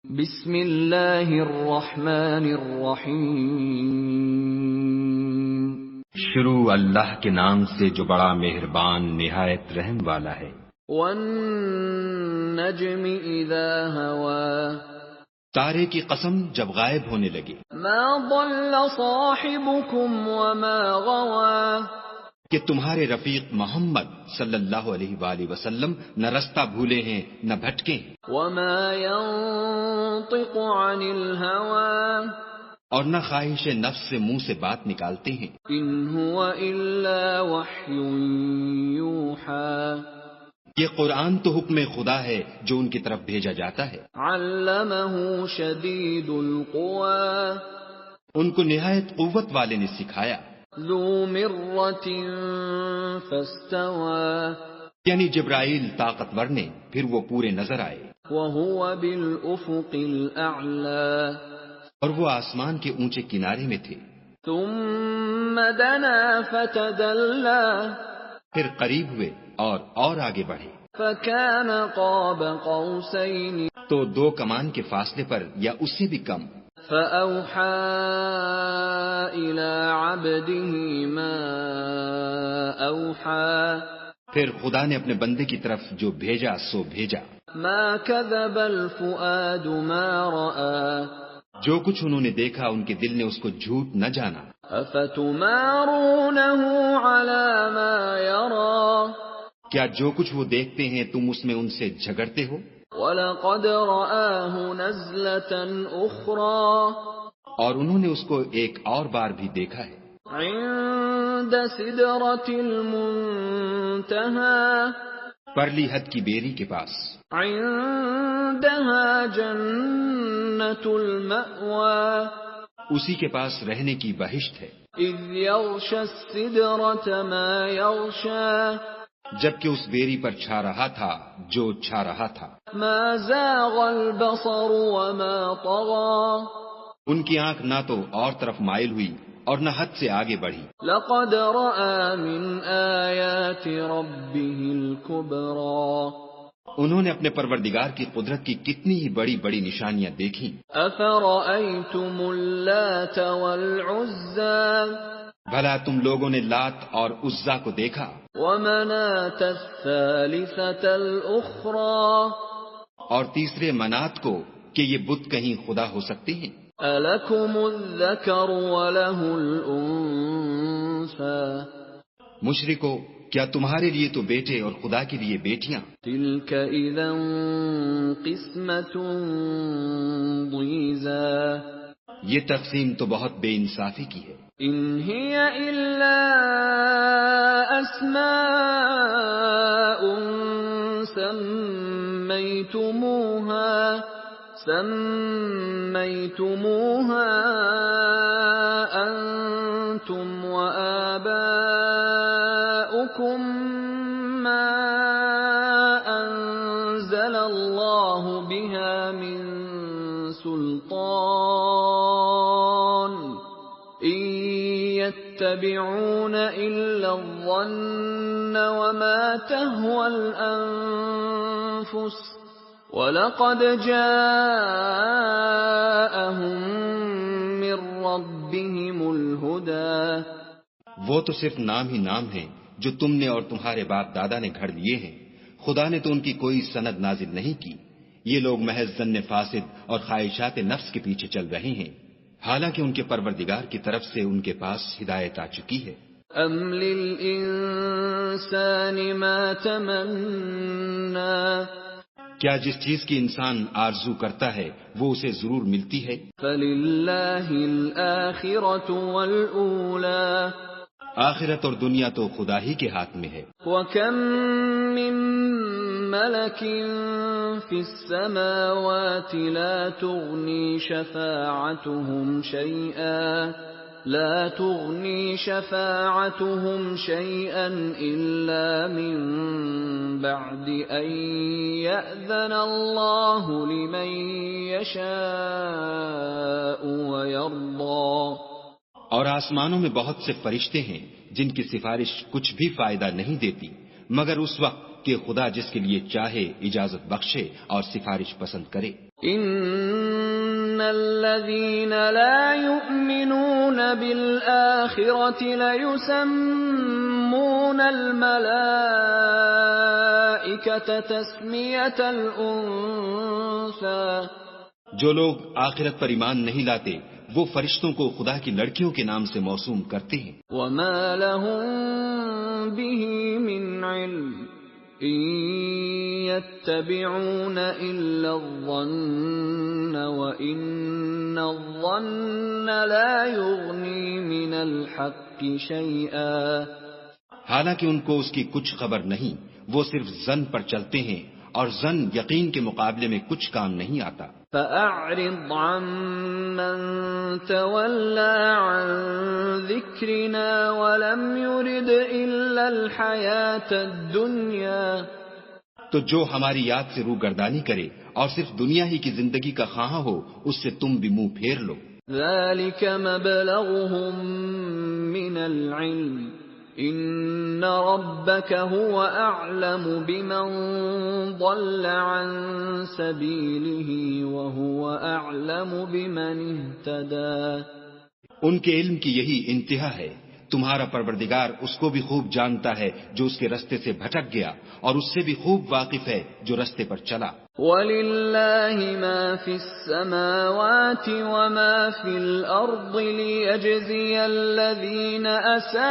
بسم اللہ الرحمن الرحیم شروع اللہ کے نام سے جو بڑا مہربان نہایت رحم والا ہے۔ والنجم اذا ہوا تارے کی قسم جب غائب ہونے لگے۔ ما ضل صاحبكم وما غوا کہ تمہارے رفیق محمد صلی اللہ علیہ وآلہ وسلم نہ رستہ بھولے ہیں نہ بھٹکے ہیں، وما ينطق عن الهوى اور نہ خواہش نفس سے منہ سے بات نکالتے ہیں۔ ان هو الا وحی یوحى یہ قرآن تو حکم خدا ہے جو ان کی طرف بھیجا جاتا ہے۔ علمه شدید القوى ان کو نہایت قوت والے نے سکھایا، ذو مرة فاستوى یعنی جبرائیل طاقتور نے، پھر وہ پورے نظر آئے، وهو بالافق الاعلى اور وہ آسمان کے اونچے کنارے میں تھے۔ ثم دنا فتدلى پھر قریب ہوئے اور آگے بڑھے، فكان قاب قوسين تو دو کمان کے فاصلے پر یا اس سے بھی کم۔ فأوحى إلى عبده ما أوحى پھر خدا نے اپنے بندے کی طرف جو بھیجا سو بھیجا۔ ما كذب الفؤاد ما رأى جو کچھ انہوں نے دیکھا ان کے دل نے اس کو جھوٹ نہ جانا۔ أفتمارونه على ما يرى کیا جو کچھ وہ دیکھتے ہیں تم اس میں ان سے جھگڑتے ہو؟ وَلَقَدْ رَآهُ نَزْلَةً أُخْرَى اور انہوں نے اس کو ایک اور بار بھی دیکھا ہے، عند سدرة المنتهى پرلی حد کی بیری کے پاس، عندها جنة المأوى اسی کے پاس رہنے کی بہشت ہے، إذ يغشى السدرة ما يغشى جبکہ اس بیری پر چھا رہا تھا جو چھا رہا تھا۔ ما زاغ البصر وما طغى ان کی آنکھ نہ تو اور طرف مائل ہوئی اور نہ حد سے آگے بڑھی۔ لقد رأى من آيات ربه الكبرى انہوں نے اپنے پروردگار کی قدرت کی کتنی ہی بڑی بڑی نشانیاں دیکھیں۔ أفرأيتم اللات والعزى بھلا تم لوگوں نے لات اور عزا کو دیکھا، ومناة الثالثة الأخرى اور تیسرے منات کو کہ یہ بت کہیں خدا ہو سکتے ہیں؟ ألكم الذكر وله الأنثى مشرکو، کیا تمہارے لیے تو بیٹے اور خدا کے لیے بیٹیاں؟ تلك إذا قسمة ضيزى یہ تقسیم تو بہت بے انصافی کی ہے۔ إن هي إلا أسماء سميتموها أنتم وآباؤكم ما أنزل الله بها من سلطان إن يتبعون إلا الظن وما تهوى الأنفس وَلَقَدْ جَاءَهُم مِّن رَّبِّهِمُ الْهُدَىٰ وہ تو صرف نام ہی نام ہیں جو تم نے اور تمہارے باپ دادا نے گھڑ لیے ہیں، خدا نے تو ان کی کوئی سند نازل نہیں کی۔ یہ لوگ محض ظن فاسد اور خواہشات نفس کے پیچھے چل رہے ہیں، حالانکہ ان کے پروردگار کی طرف سے ان کے پاس ہدایت آ چکی ہے۔ أَمْ لِلْإِنسَانِ مَا تَمَنَّىٰ کیا جس چیز کی انسان آرزو کرتا ہے وہ اسے ضرور ملتی ہے؟ فَلِلَّهِ الْآخِرَةُ وَالْأُولَىٰ آخرت اور دنیا تو خدا ہی کے ہاتھ میں ہے۔ وَكَم مِّن مَّلَكٍ فِي السَّمَاوَاتِ لَا تُغْنِي شَفَاعَتُهُمْ شَيْئًا إِلَّا مِن بَعْدِ أَن يَأْذَنَ اللَّهُ لِمَن يَشَاءُ وَيَرْضَىٰ اور آسمانوں میں بہت سے فرشتے ہیں جن کی سفارش کچھ بھی فائدہ نہیں دیتی مگر اس وقت کہ خدا جس کے لیے چاہے اجازت بخشے اور سفارش پسند کرے۔ ان الذين لا يؤمنون بالآخرة ليسمون الملائكة تسمية الأنثى. جو لوگ آخرت پر ایمان نہیں لاتے وہ فرشتوں کو خدا کی لڑکیوں کے نام سے موسوم کرتے ہیں. وما لهم به من علم إن يتبعون إلا الظن وإن الظن لا يغني من الحق شيئا. حالانکہ ان کو اس کی کچھ خبر نہیں، وہ صرف ظن پر چلتے ہیں اور ظن یقین کے مقابلے میں کچھ کام نہیں آتا. فأعرض عمن تولى عن ذكرنا ولم يرد إلا الحياة الدنيا. تو جو ہماری یاد سے روگردانی کرے اور صرف دنیا ہی کی زندگی کا خواہاں ہو اس سے تم بھی منہ پھیر لو. ذلك مبلغهم من العلم ان ربك هو اعلم بمن ضل عن سبيله وهو اعلم بمن اهتدى. ان کے علم کی یہی انتہا ہے. تمہارا پروردگار اس کو بھی خوب جانتا ہے جو اس کے رستے سے بھٹک گیا اور اس سے بھی خوب واقف ہے جو رستے پر چلا. وَلِلَّهِ مَا فِي السَّمَاوَاتِ وَمَا فِي الْأَرْضِ لِيَجْزِيَ الَّذِينَ أَسَاءُوا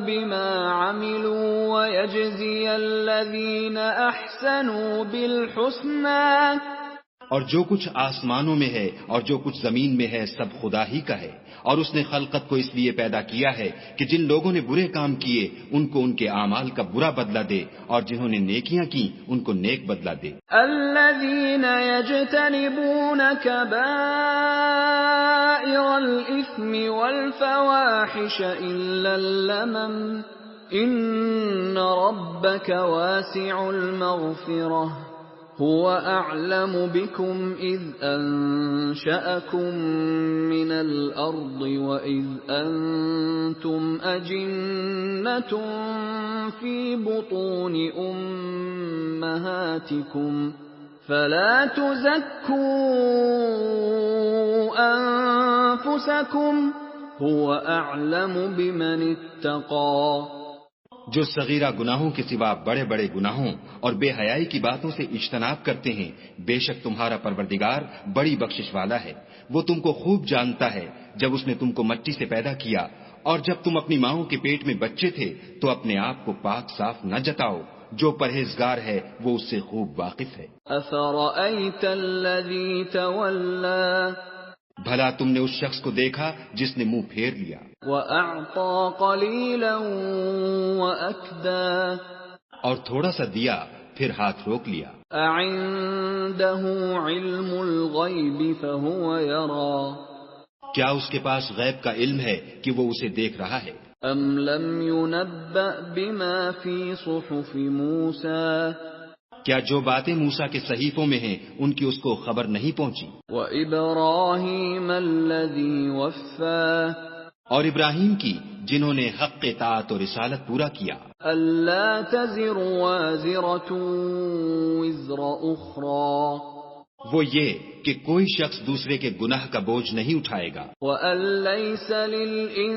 بِمَا عَمِلُوا وَيَجْزِيَ الَّذِينَ أَحْسَنُوا بِالْحُسْنَى. اور جو کچھ آسمانوں میں ہے اور جو کچھ زمین میں ہے سب خدا ہی کا ہے، اور اس نے خلقت کو اس لیے پیدا کیا ہے کہ جن لوگوں نے برے کام کیے ان کو ان کے اعمال کا برا بدلہ دے اور جنہوں نے نیکیاں کی ان کو نیک بدلہ دے. الذين يجتنبون كبائر الإثم والفواحش إلا اللمم إن ربك واسع المغفرة هو أعلم بكم إذ أنشأكم من الأرض وإذ أنتم أجنة في بطون أمهاتكم فلا تزكوا أنفسكم هو أعلم بمن اتقى. جو صغیرہ گناہوں کے سوا بڑے بڑے گناہوں اور بے حیائی کی باتوں سے اجتناب کرتے ہیں، بے شک تمہارا پروردگار بڑی بخشش والا ہے. وہ تم کو خوب جانتا ہے جب اس نے تم کو مٹی سے پیدا کیا اور جب تم اپنی ماؤں کے پیٹ میں بچے تھے تو اپنے آپ کو پاک صاف نہ جتاؤ. جو پرہیزگار ہے وہ اس سے خوب واقف ہے. أَفَرَأَيْتَ الَّذِي تَوَلَّى. بھلا تم نے اس شخص کو دیکھا جس نے منہ پھیر لیا وَأَعْطَى قَلِيلًا وَأَكْدَى. اور تھوڑا سا دیا پھر ہاتھ روک لیا. أَعِندَهُ عِلْمُ الْغَيْبِ فَهُوَ يَرَى. کیا اس کے پاس غیب کا علم ہے کہ وہ اسے دیکھ رہا ہے؟ أَمْ لَمْ يُنَبَّأْ بِمَا فِي صُحُفِ مُوسَى. کیا جو باتیں موسیٰ کے صحیفوں میں ہیں ان کی اس کو خبر نہیں پہنچی؟ وَإِبْرَاهِيمَ الَّذِي وَفَّى. اور ابراہیم کی جنہوں نے حق اطاعت اور رسالت پورا کیا. أَلَّا تَزِرُ وَازِرَةٌ وِزْرَ أُخْرَى. وہ یہ کہ کوئی شخص دوسرے کے گناہ کا بوجھ نہیں اٹھائے گا. وَأَن لَّيْسَ لِلْإِنسَانِ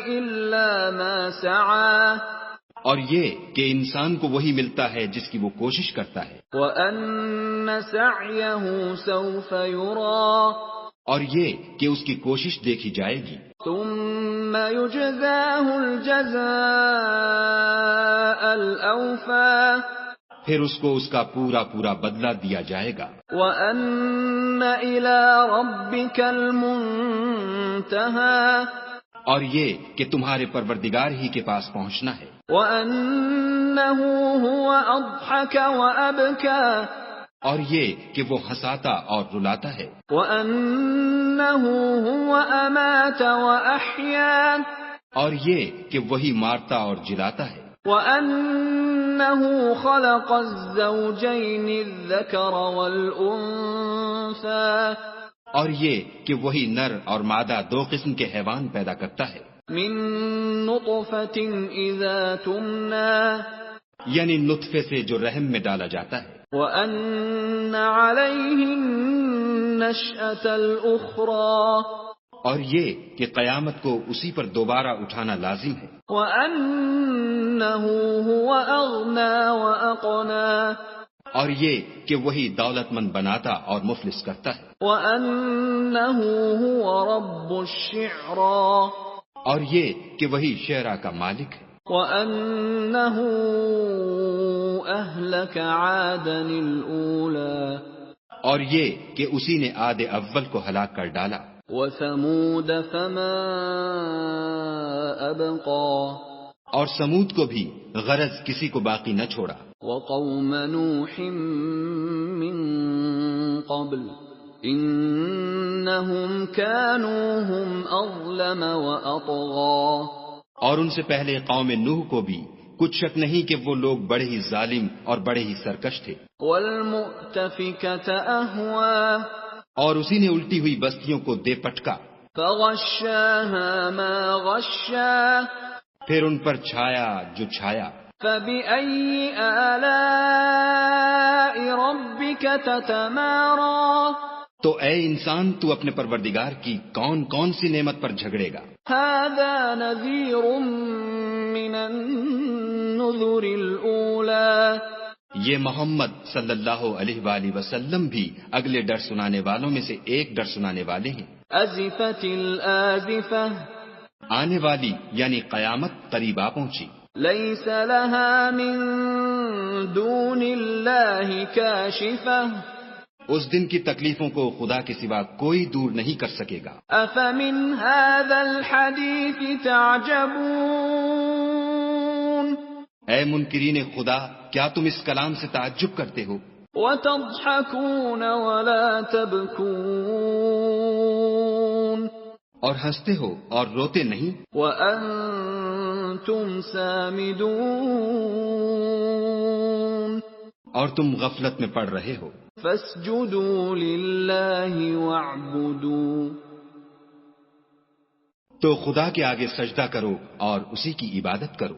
إِلَّا مَا سَعَى. اور یہ کہ انسان کو وہی ملتا ہے جس کی وہ کوشش کرتا ہے. وَأَنَّ سَعْيَهُ سَوْفَ يُرَى. اور یہ کہ اس کی کوشش دیکھی جائے گی. ثُمَّ يُجْزَاهُ الْجَزَاءَ الْأَوْفَى. پھر اس کو اس کا پورا پورا بدلہ دیا جائے گا. وَأَنَّ إِلَى رَبِّكَ الْمُنْتَهَى. اور یہ کہ تمہارے پروردگار ہی کے پاس پہنچنا ہے. وَأَنَّهُ هُوَ أَضْحَكَ وَأَبْكَى. اور یہ کہ وہ ہنساتا اور رلاتا ہے. وَأَنَّهُ هُوَ أَمَاتَ وَأَحْيَا. اور یہ کہ وہی مارتا اور جلاتا ہے. وَأَنَّهُ خَلَقَ الزَّوْجَيْنِ الذَّكَرَ وَالْأُنثَى. اور یہ کہ وہی نر اور مادہ دو قسم کے حیوان پیدا کرتا ہے. مِن نُطْفَةٍ إِذَا تُمْنَى. یعنی نطفے سے جو رحم میں ڈالا جاتا ہے. وَأَنَّ عَلَيْهِ النَّشْأَةَ الْأُخْرَى اور یہ کہ قیامت کو اسی پر دوبارہ اٹھانا لازم ہے. وَأَنَّهُ هُوَ أَغْنَى وَأَقْنَى اور یہ کہ وہی دولت مند بناتا اور مفلس کرتا ہے. وَأَنَّهُ هُوَ رَبُّ الشِّعْرَى اور یہ کہ وہی شعرا کا مالک ہے. وَأَنَّهُ أَهْلَكَ عَادًا الْأُولَى اور یہ کہ اسی نے عاد اول کو ہلاک کر ڈالا. وَثَمُودَ فَمَا أَبْقَى اور سمود کو بھی غرض کسی کو باقی نہ چھوڑا. وَقَوْمَ نُوحٍ مِّن قَبْلُ إِنَّهُمْ كَانُوا هُمْ أَظْلَمَ وَأَطْغَىٰ اور ان سے پہلے قوم نوح کو بھی کچھ شک نہیں کہ وہ لوگ بڑے ہی ظالم اور بڑے ہی سرکش تھے. وَالْمُؤْتَفِكَةَ أَهْوَىٰ اور اسی نے الٹی ہوئی بستیوں کو دے پٹکا. فَغَشَّاهَا مَا غَشَّىٰ پھر ان پر چھایا جو چھایا. فَبِأَيِّ آلَاءِ رَبِّكَ تَتَمَارَىٰ تو اے انسان تو اپنے پروردگار کی کون کون سی نعمت پر جھگڑے گا. هَٰذَا نَذِيرٌ مِّنَ النُّذُرِ الْأُولَىٰ یہ محمد صلی اللہ علیہ وآلہ وسلم بھی اگلے ڈر سنانے والوں میں سے ایک ڈر سنانے والے ہیں. أَزِفَتِ الْآزِفَةُ آنے والی یعنی قیامت قریب آ پہنچی. لَيْسَ لَهَا مِن دُونِ اللَّهِ كَاشِفَةٌ اس دن کی تکلیفوں کو خدا کے سوا کوئی دور نہیں کر سکے گا. أَفَمِنْ هَٰذَا الْحَدِيثِ تَعْجَبُونَ اے منکرین خدا کیا تم اس کلام سے تعجب کرتے ہو؟ وَتَضْحَكُونَ وَلَا تَبْكُونَ اور ہنستے ہو اور روتے نہیں. وَأَنتُمْ سَامِدُونَ اور تم غفلت میں پڑ رہے ہو. فَاسْجُدُوا لِلَّهِ وَاعْبُدُوا تو خدا کے آگے سجدہ کرو اور اسی کی عبادت کرو.